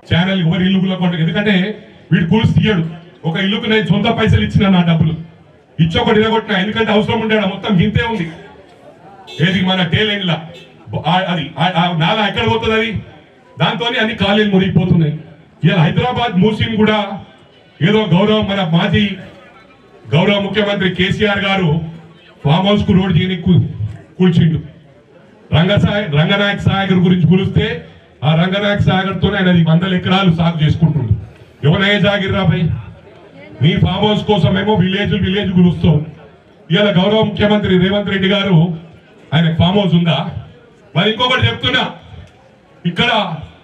Channel ఎవరి ఇల్లు కొంట, ఎందుకంటే వీడు కూల్స్ తీయడు. ఒక ఇల్లుకు నేను సొంత పైసలు ఇచ్చిన నా డబ్బులు ఇచ్చి ఒకటి ఇరగొట్టినా, ఎందుకంటే అవసరం ఉండే మొత్తం గింతే ఉంది. ఏది మన టేలెండ్లా అది నాలా ఎక్కడ పోతుంది అది, దాంతో అన్ని కాలేజీలు మురిగిపోతున్నాయి. ఇలా హైదరాబాద్ మూసిని కూడా ఏదో గౌరవం మన మాజీ గౌరవ ముఖ్యమంత్రి కేసీఆర్ గారు ఫామ్ హౌస్ కు రోడ్ చేయని కూల్చిండు. రంగనాయక సాగర్ గురించి కూలిస్తే ఆ రంగనాయక సాగర్ తోనే ఆయన 100 ఎకరాలు సాగు చేసుకుంటుండు. ఎవరైనా జాగిర్రా భయ్, నీ ఫామ్ హౌస్ కోసమేమో విలేజ్ గురుస్తాం. ఇవాళ గౌరవ ముఖ్యమంత్రి రేవంత్ రెడ్డి గారు ఆయన ఫామ్ హౌస్ ఉందా? మరి ఇంకొకటి చెప్తున్నా, ఇక్కడ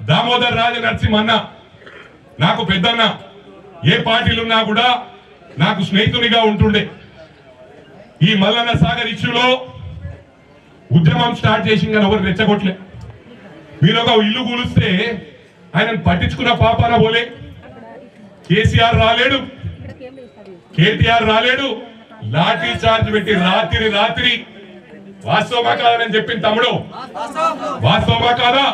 దామోదర్ రాజ నరసింహన్న నాకు పెద్దన్న, ఏ పార్టీలున్నా కూడా నాకు స్నేహితునిగా ఉంటుండే. ఈ మల్లన్న సాగర్ ఇష్యూలో ఉద్యమం స్టార్ట్ చేసి కానీ ఎవరు రెచ్చగొట్టలే. మీరు ఒక ఇల్లు కూలిస్తే ఆయనను పట్టించుకున్న పాపాన పోలే. కేసీఆర్ రాలేడు, కేటీఆర్ రాలేడు, లాఠీ చార్జ్ పెట్టి రాత్రి వాస్తవమా కాదని చెప్పింది తమ్ముడు, వాస్తవమా కాదా?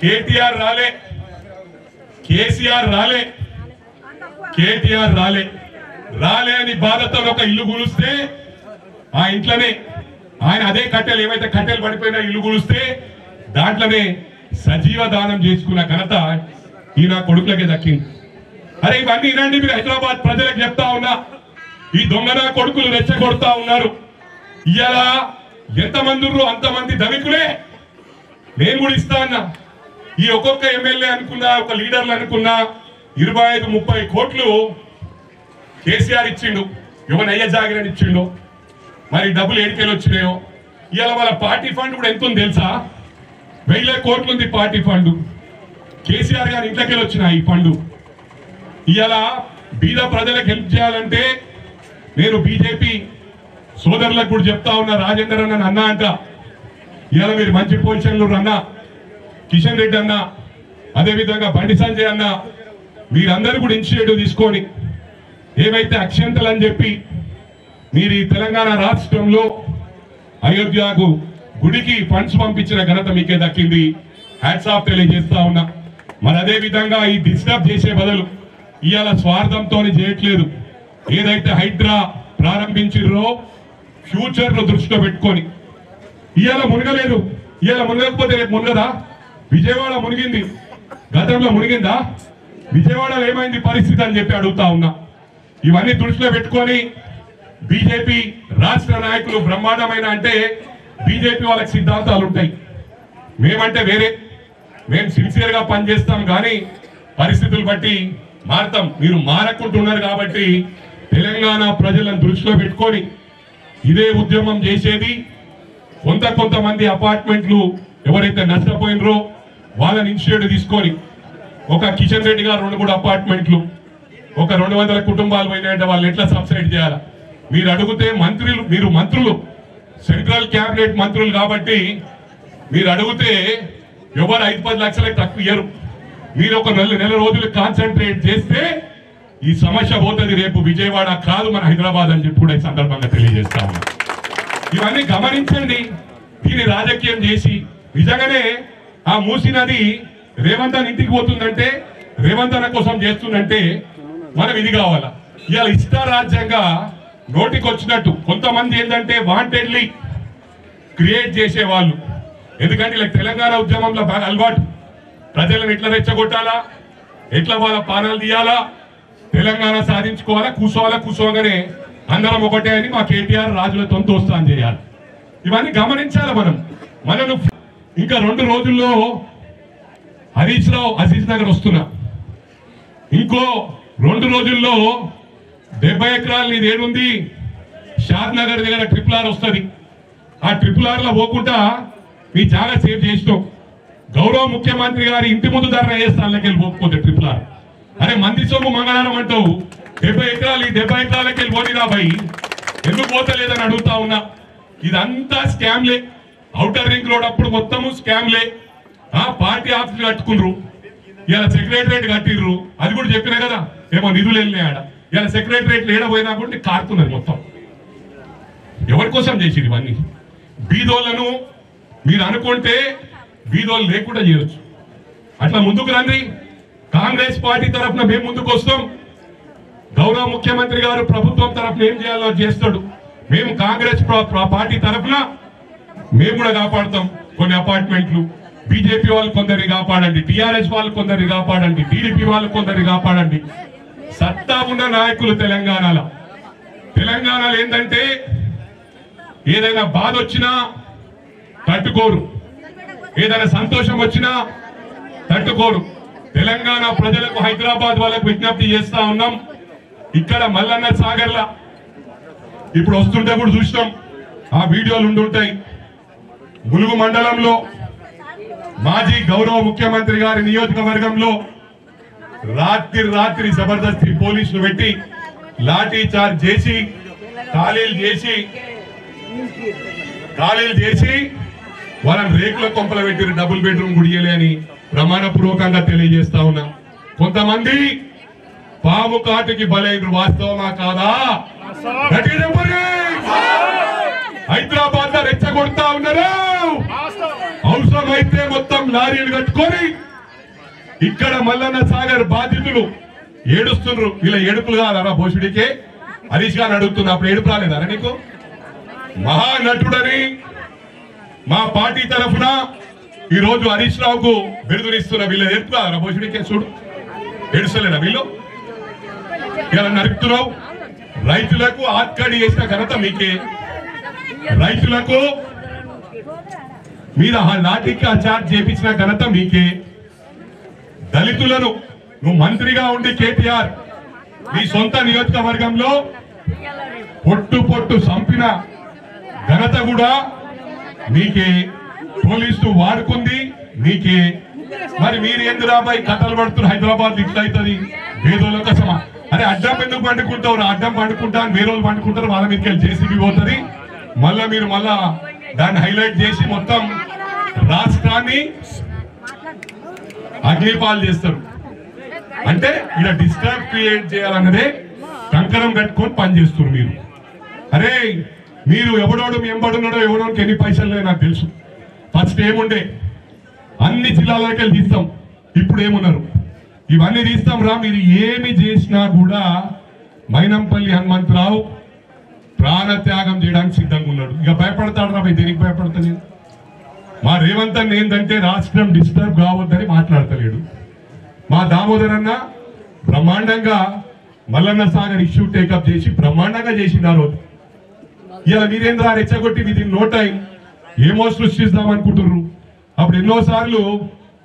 కేటీఆర్ రాలే, కేసీఆర్ రాలే, కేటీఆర్ రాలే అని బాధతో ఒక ఇల్లు కూలిస్తే ఆ ఇంట్లోనే ఆయన అదే కట్టెలు ఏవైతే కట్టెలు పడిపోయినా ఇల్లు కూలిస్తే దాంట్లోనే సజీవ దానం చేసుకున్న ఘనత ఈ నా కొడుకులకే దక్కింది. అరే ఇవన్నీ ఇలాంటి మీరు హైదరాబాద్ ప్రజలకు చెప్తా ఉన్నా, ఈ దొంగన కొడుకులు రెచ్చగొడతా ఉన్నారు. ఇలా ఎంతమంది అంతమంది ధనికులే. నేను కూడా ఇస్తా అన్నా, ఈ ఒక్కొక్క ఎమ్మెల్యే అనుకున్నా, ఒక లీడర్లు అనుకున్నా 25-30 కోట్లు కేసీఆర్ ఇచ్చిండు. ఎవరయ్య జాగిరని ఇచ్చిండు, మరి డబ్బులు ఏడికెళ్ళి వచ్చినాయో. ఇవాళ వాళ్ళ పార్టీ ఫండ్ కూడా ఎంత ఉంది తెలుసా? 1000 కోట్లు ఉంది పార్టీ ఫండ్. కేసీఆర్ గారి ఇంట్లోకెళ్ళి వచ్చిన ఈ ఫండ్. ఇవాళ బీద ప్రజలకు హెల్ప్ చేయాలంటే నేను బీజేపీ సోదరులకు కూడా చెప్తా ఉన్నా, రాజేందర్ అన్న అంట, ఇవాళ మీరు మంచి పొజిషన్లు అన్నా, కిషన్ రెడ్డి అన్న, అదేవిధంగా బండి సంజయ్ అన్న, మీరందరూ కూడా ఇనిషియేటివ్ తీసుకొని ఏవైతే అక్షంతలు అని చెప్పి మీరు ఈ తెలంగాణ రాష్ట్రంలో అయోధ్యకు గుడికి ఫండ్స్ పంపించిన ఘనత మీకే దక్కింది. హ్యాట్స్ ఆఫ్ తెలియజేస్తా ఉన్నా. మరి అదే విధంగా ఈ డిస్టర్బ్ చేసే బదులు ఇవాళ స్వార్థంతో చేయట్లేదు. ఏదైతే హైడ్రా ప్రారంభించిర్రో ఫ్యూచర్ లో దృష్టిలో పెట్టుకొని ఇవాళ మునగలేదు. ఇవాళ మునగకపోతే రేపు మునగదా? విజయవాడ మునిగింది, గతంలో మునిగిందా? విజయవాడలో ఏమైంది పరిస్థితి అని చెప్పి అడుగుతా ఉన్నా. ఇవన్నీ దృష్టిలో పెట్టుకొని బీజేపీ రాష్ట్ర నాయకులు బ్రహ్మాండమైన, అంటే బీజేపీ వాళ్ళకి సిద్ధాంతాలు ఉంటాయి, మేమంటే వేరే. మేము సిన్సియర్ గా పనిచేస్తాం కానీ పరిస్థితులు బట్టి మారుతాం. మీరు మారకుంటున్నారు కాబట్టి తెలంగాణ ప్రజలను దృష్టిలో పెట్టుకొని ఇదే ఉద్యమం చేసేది. కొంతమంది అపార్ట్మెంట్లు ఎవరైతే నష్టపోయినరో వాళ్ళని ఇనిషియేటివ్ తీసుకొని ఒక కిషన్ రెడ్డి గారు 2-3 అపార్ట్మెంట్లు, ఒక 200 కుటుంబాలు పోయినాయంటే వాళ్ళు ఎట్లా సబ్సైడ్ చేయాలి? మీరు అడిగితే మీరు మంత్రులు, సెంట్రల్ క్యాబినెట్ మంత్రులు కాబట్టి మీరు అడిగితే ఎవరు 5-10 లక్షలకు తక్కువ ఇయ్యరు. మీరు ఒక నెల రోజులు కాన్సన్ట్రేట్ చేస్తే ఈ సమస్య పోతుంది. రేపు విజయవాడ కాదు మన హైదరాబాద్ అని చెప్పి కూడా ఈ సందర్భంగా తెలియజేస్తా ఉన్నా. ఇవన్నీ గమనించండి. దీన్ని రాజకీయం చేసి నిజంగానే ఆ మూసీ నది రేవంత్ అన్న ఇంటికి పోతుందంటే, రేవంత్ అన్న కోసం చేస్తుందంటే మనం ఇది కావాలా? ఇవాళ ఇష్టారాజ్యంగా నోటికి వచ్చినట్టు కొంతమంది ఏంటంటే వాంటెడ్లీ క్రియేట్ చేసే వాళ్ళు. ఎందుకంటే ఇలా తెలంగాణ ఉద్యమంలో బాగా అలవాటు, ప్రజలను ఎట్లా రెచ్చగొట్టాలా, ఎట్లా వాళ్ళ పానాలు తీయాలా, తెలంగాణ సాధించుకోవాలా, కూర్చోగానే అందరం ఒకటే అని మా కేటీఆర్ రాజులతో దోస్తాన్ చేయాలి. ఇవన్నీ గమనించాలి మనను. ఇంకా 2 రోజుల్లో హరీష్ రావు అజీజ్ నగర్ వస్తున్నా. ఇంకో 2 రోజుల్లో 70 ఎకరాలు ఇది ఏడుంది షాద్ నగర్ దగ్గర RRR వస్తుంది. ఆ RRR లో పోకుండా మీ జాగా సేవ్ చేసినాం. గౌరవ ముఖ్యమంత్రి గారి ఇంటి ముందు ధర వేస్తానులకి వెళ్ళి పోకపోతే RRR, అరే మంది సొమ్ము మంగళవారం అంటావు. 70 ఎకరాలు ఈ 70 ఎకరాలకి వెళ్ళి పోనీరా భయ్, ఎందుకు పోతలేదని అడుగుతా ఉన్నా. ఇదంతా స్కామ్లే. ఔటర్ రింగ్ రోడ్ అప్పుడు మొత్తము స్కామ్లే. పార్టీ ఆఫీసులు కట్టుకున్నారు, ఇలా సెక్రటరేట్ కట్టిర్రు, అది కూడా చెప్పినా కదా, ఏమో నిధులు వెళ్ళినాయాడ. ఇలా సెక్రటరేట్ ఏడపోయినా కూడా కారుతున్నది మొత్తం. ఎవరి కోసం చేసింది ఇవన్నీ? బీదోళ్లను మీరు అనుకుంటే బీదోళ్ళు లేకుండా చేయొచ్చు. అట్లా ముందుకు రండి. కాంగ్రెస్ పార్టీ తరఫున మేము ముందుకు వస్తాం. గౌరవ ముఖ్యమంత్రి గారు ప్రభుత్వం తరఫున ఏం చేయాలో చేస్తాడు. మేము కాంగ్రెస్ పార్టీ తరఫున మేము కూడా కాపాడుతాం. కొన్ని అపార్ట్మెంట్లు బీజేపీ వాళ్ళు కొందరిని కాపాడండి, టీఆర్ఎస్ వాళ్ళు కొందరిని కాపాడండి, టీడీపీ వాళ్ళు కొందరిని కాపాడండి. సత్తా ఉన్న నాయకులు తెలంగాణలో ఏంటంటే ఏదైనా బాధ వచ్చినా తట్టుకోరు, ఏదైనా సంతోషం వచ్చినా తట్టుకోరు. తెలంగాణ ప్రజలకు హైదరాబాద్ వాళ్ళకు విజ్ఞప్తి చేస్తా ఉన్నాం. ఇక్కడ మల్లన్న సాగర్లా ఇప్పుడు వస్తుంటే కూడా చూసినాం, ఆ వీడియోలు ఉండుంటాయి. ములుగు మండలంలో మాజీ గౌరవ ముఖ్యమంత్రి గారి నియోజకవర్గంలో రాత్రి జబర్దస్తి పోలీసులు పెట్టి లాఠీ చార్జ్ చేసి ఖాళీలు చేసి వాళ్ళని రేకుల కొంపల పెట్టి డబుల్ బెడ్రూమ్ గుడియలే అని ప్రమాణపూర్వకంగా తెలియజేస్తా ఉన్నా. కొంతమంది పాము కాటుకి బలైన వాస్తవమా కాదా? హైదరాబాద్ లో రెచ్చగొడతా ఉన్నారు. అవసరమైతే మొత్తం లారీలు కట్టుకొని ఇక్కడ మల్లన్న సాగర్ బాధితులు ఏడుస్తున్నారు. ఇలా ఏడుపులు కాదరా భోషుడికే? హరీష్ గారు అడుగుతున్నా, అప్పుడు ఏడుపు రాలేదా నీకు? మహానటుడని మా పార్టీ తరఫున ఈ రోజు హరీష్ రావుకు బిరుదునిస్తున్న వీళ్ళ ఏడుపు కాదరా భోషుడికే? చూడు, ఏడుస్తలేదా వీళ్ళు? ఇలా నడుపుతున్నావు. రైతులకు ఆత్కడి చేసిన ఘనత మీకే. రైతులకు మీద లాఠీకి చార్జ్ చేపించిన ఘనత మీకే. దళితులను నువ్వు మంత్రిగా ఉండి కేటీఆర్ మీ సొంత నియోజకవర్గంలో పొట్టు చంపిన ఘనత కూడా మీకే. పోలీసులు వాడుకుంది మీకే. మరి మీరు ఎందుకు రాబాయి కథలు పడుతున్నారు? హైదరాబాద్ ఇట్లా అవుతుంది వేదోల కోసమా? అరే అడ్డం ఎందుకు పండుకుంటావు? అడ్డం పండుకుంటా వేరే వాళ్ళు పండుకుంటారు, వాళ్ళ మీదకి వెళ్ళి జేసీబీ పోతుంది. మళ్ళా మీరు దాన్ని హైలైట్ చేసి మొత్తం రాష్ట్రాన్ని అగ్నిపాలు చేస్తారు. అంటే ఇలా డిస్టర్బ్ క్రియేట్ చేయాలన్నదే కంకణం కట్టుకొని పనిచేస్తున్నారు మీరు. అరే మీరు ఎవడోడు ఎంబడున్నాడో ఎవడోకి ఎన్ని పైసలు లేవు నాకు తెలుసు. ఫస్ట్ ఏముండే అన్ని జిల్లాలకి వెళ్ళి తీస్తాం, ఇప్పుడు ఏమున్నారు ఇవన్నీ తీస్తాం రా. మీరు ఏమి చేసినా కూడా మైనంపల్లి హనుమంతరావు ప్రాణత్యాగం చేయడానికి సిద్ధంగా ఉన్నాడు. ఇక భయపడతాడు రా, దేనికి భయపడతలేదు? మా రేవంత్ అన్న ఏంటంటే రాష్ట్రం డిస్టర్బ్ కావద్దని మాట్లాడతలేడు. మా దామోదర్ అన్న బ్రహ్మాండంగా మల్లన్న సాగర్ ఇష్యూ టేకప్ చేసి బ్రహ్మాండంగా చేసింది ఆ రోజు. ఇలా మీరేంద్ర రెచ్చగొట్టి ఇది నో టైం ఏమో సృష్టిస్తాం అనుకుంటున్నారు. అప్పుడు ఎన్నోసార్లు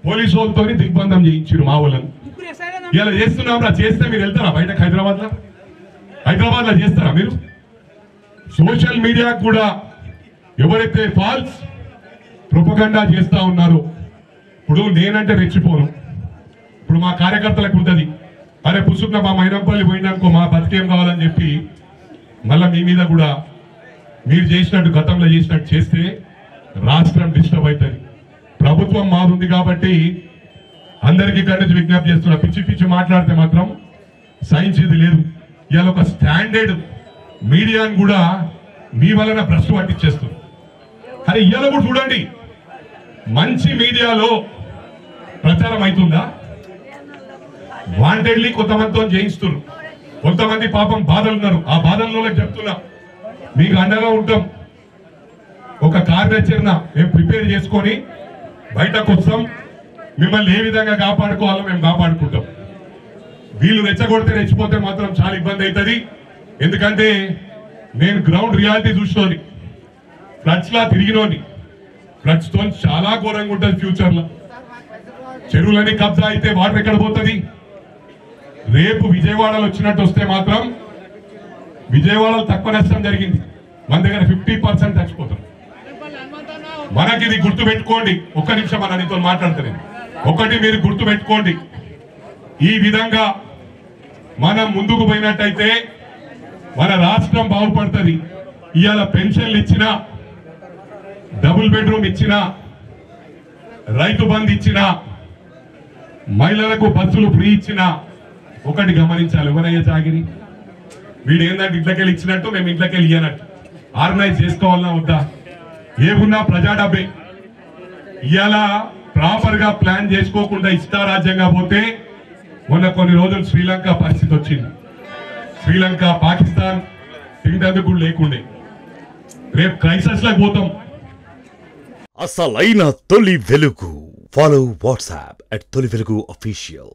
పోలీసు వాళ్ళతో దిగ్బంధం చేయించారు మా వాళ్ళని. ఇలా చేస్తున్నాం రా, చేస్తే మీరు వెళ్తారా బయటకు? హైదరాబాద్ లో చేస్తారా మీరు? సోషల్ మీడియా కూడా ఎవరైతే ఫాల్స్ ప్రొపగండా చేస్తా ఉన్నారో, ఇప్పుడు నేనంటే రెచ్చిపోను. ఇప్పుడు మా కార్యకర్తలకు ఉంటది, అరే పుసుకున్న మా మైనంపల్లి పోయినాకో మా బతికేం కావాలని చెప్పి మళ్ళా మీ మీద కూడా మీరు చేసినట్టు గతంలో చేసినట్టు చేస్తే రాష్ట్రం డిస్టర్బ్ అవుతుంది. ప్రభుత్వం మారుంది కాబట్టి అందరికీ కనీసం విజ్ఞప్తి చేస్తున్నా, పిచ్చి మాట్లాడితే మాత్రం సైన్స్ ఇది లేదు. ఇవాళ ఒక స్టాండర్డ్ మీడియాను కూడా మీ వలన భ్రష్టు పట్టించేస్తుంది. అరే ఇవాళ కూడా చూడండి, మంచి మీడియాలో ప్రచారం అవుతుందా? వాంటెడ్లీ కొంతమందితో చేయిస్తున్నారు. కొంతమంది పాపం బాధలు ఉన్నారు, ఆ బాధల్లో చెప్తున్నా మీకు అండగా ఉంటాం. ఒక కార్యాచరణ మేము ప్రిపేర్ చేసుకొని బయటకు వస్తాం. మిమ్మల్ని ఏ విధంగా కాపాడుకోవాలో మేము కాపాడుకుంటాం. వీళ్ళు రెచ్చగొడితే రెచ్చిపోతే మాత్రం చాలా ఇబ్బంది అవుతుంది. ఎందుకంటే నేను గ్రౌండ్ రియాలిటీ చూసినోని, ఫ్లడ్స్ లా తిరిగినోని. ఫ్లడ్స్ తో చాలా ఘోరంగా ఉంటుంది ఫ్యూచర్ లో. చెరువులని కబ్జా అయితే వాటర్ ఎక్కడ పోతుంది? రేపు విజయవాడలో వచ్చినట్టు వస్తే మాత్రం విజయవాడలో తక్కువ నష్టం జరిగింది, మన దగ్గర 50% చచ్చిపోతాం. మనకి ఇది గుర్తు పెట్టుకోండి. ఒక్క నిమిషం మన నీతో మాట్లాడుతున్నాను. ఒకటి మీరు గుర్తు పెట్టుకోండి, ఈ విధంగా మనం ముందుకు పోయినట్టయితే మన రాష్ట్రం బాగుపడుతుంది. ఇవాళ పెన్షన్లు ఇచ్చినా, డబుల్ బెడ్రూమ్ ఇచ్చినా, రైతు బంధు ఇచ్చినా, మహిళలకు బస్సులు ఫ్రీ ఇచ్చినా ఒకటి గమనించాలి, ఎవరయ్యా చాగిరి? వీడు ఏంటంటే ఇంట్లోకెళ్ళి ఇచ్చినట్టు మేము ఇంట్లోకెళ్ళి ఇయ్యనట్టు ఆర్గనైజ్ చేసుకోవాలన్నా వద్దా? ఏమున్నా ప్రజా డబ్బే. ఇవాళ ప్రాపర్ గా ప్లాన్ చేసుకోకుండా ఇష్టారాజ్యంగా పోతే మొన్న కొన్ని రోజులు శ్రీలంక పరిస్థితి వచ్చింది. శ్రీలంక పాకిస్తాన్ తింటందుకు లేకుండే. రేపు క్రైసిస్ లకు పోతాం. అసలైన తొలి వెలుగు. ఫాలో వాట్సాప్ @తొలి వెలుగు official.